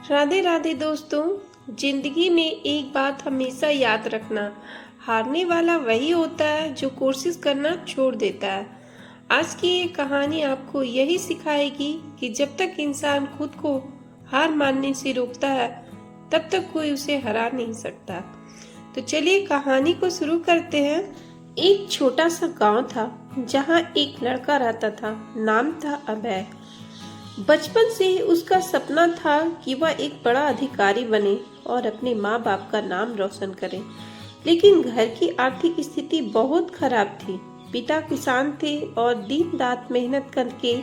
राधे राधे दोस्तों। जिंदगी में एक बात हमेशा याद रखना, हारने वाला वही होता है जो कोशिश करना छोड़ देता है। आज की ये कहानी आपको यही सिखाएगी कि जब तक इंसान खुद को हार मानने से रोकता है तब तक कोई उसे हरा नहीं सकता। तो चलिए कहानी को शुरू करते हैं। एक छोटा सा गांव था जहां एक लड़का रहता था। नाम था अभय। बचपन से ही उसका सपना था कि वह एक बड़ा अधिकारी बने और अपने माँ बाप का नाम रोशन करे। लेकिन घर की आर्थिक स्थिति बहुत खराब थी। पिता किसान थे और दिन रात मेहनत करके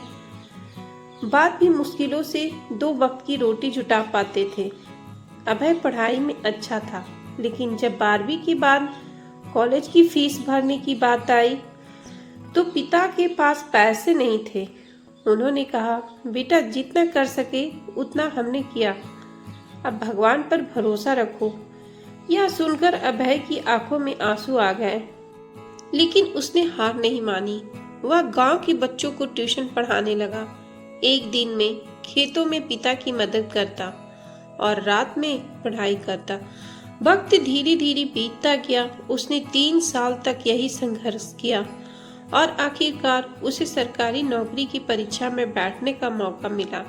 बाद भी मुश्किलों से 2 वक्त की रोटी जुटा पाते थे। अभय पढ़ाई में अच्छा था, लेकिन जब 12वीं के बाद कॉलेज की फीस भरने की बात आई तो पिता के पास पैसे नहीं थे। उन्होंने कहा, बेटा जितना कर सके उतना हमने किया, अब भगवान पर भरोसा रखो। यह सुनकर अभय की आंखों में आंसू आ गए, लेकिन उसने हार नहीं मानी। वह गांव के बच्चों को ट्यूशन पढ़ाने लगा। एक दिन में खेतों में पिता की मदद करता और रात में पढ़ाई करता। वक्त धीरे धीरे बीतता गया। उसने 3 साल तक यही संघर्ष किया और आखिरकार उसे सरकारी नौकरी की परीक्षा में बैठने का मौका मिला।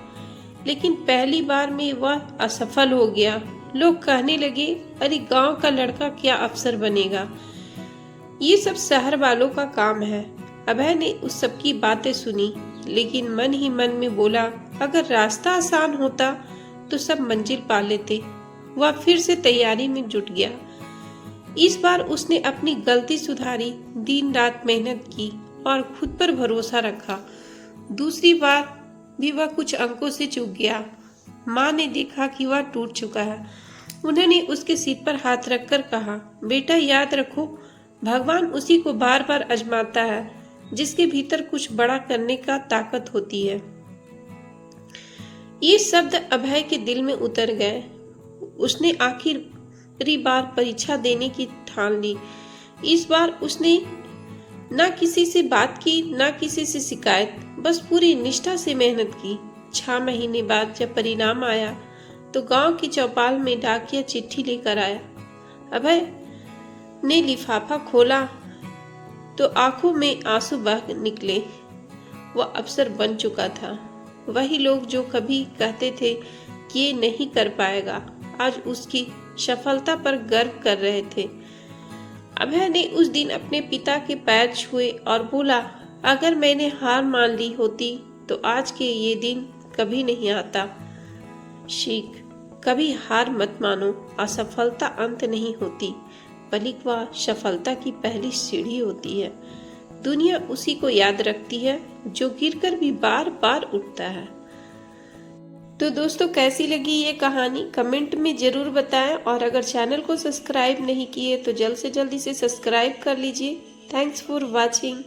लेकिन पहली बार में वह असफल हो गया। लोग कहने लगे, अरे गांव का लड़का क्या अफसर बनेगा, ये सब शहर वालों का काम है। अभय ने उस सब की बातें सुनी, लेकिन मन ही मन में बोला, अगर रास्ता आसान होता तो सब मंजिल पा लेते। वह फिर से तैयारी में जुट गया। इस बार उसने अपनी गलती सुधारी, दिन रात मेहनत की और खुद पर भरोसा रखा। दूसरी बार भी वह कुछ अंकों से चूक गया। माँ ने देखा कि वह टूट चुका है। उन्होंने उसके सिर पर हाथ रखकर कहा, बेटा याद रखो, भगवान उसी को बार बार आजमाता है जिसके भीतर कुछ बड़ा करने का ताकत होती है। ये शब्द अभय के दिल में उतर गए। उसने आखिरी बार परीक्षा देने की ठान ली। इस बार उसने ना किसी से बात की, ना किसी से शिकायत, बस पूरी निष्ठा से मेहनत की। 6 महीने बाद जब परिणाम आया तो गांव की चौपाल में डाकिया चिट्ठी लेकर आया। अभय ने लिफाफा खोला तो आंखों में आंसू बह निकले। वह अफसर बन चुका था। वही लोग जो कभी कहते थे कि ये नहीं कर पाएगा, आज उसकी सफलता पर गर्व कर रहे थे। अभय ने उस दिन अपने पिता के पैर छुए और बोला, अगर मैंने हार मान ली होती तो आज के ये दिन कभी नहीं आता। सीख, कभी हार मत मानो। असफलता अंत नहीं होती, बल्कि वह सफलता की पहली सीढ़ी होती है। दुनिया उसी को याद रखती है जो गिरकर भी बार बार उठता है। तो दोस्तों, कैसी लगी ये कहानी कमेंट में जरूर बताएं, और अगर चैनल को सब्सक्राइब नहीं किए तो जल्द से जल्दी से सब्सक्राइब कर लीजिए। Thanks for watching.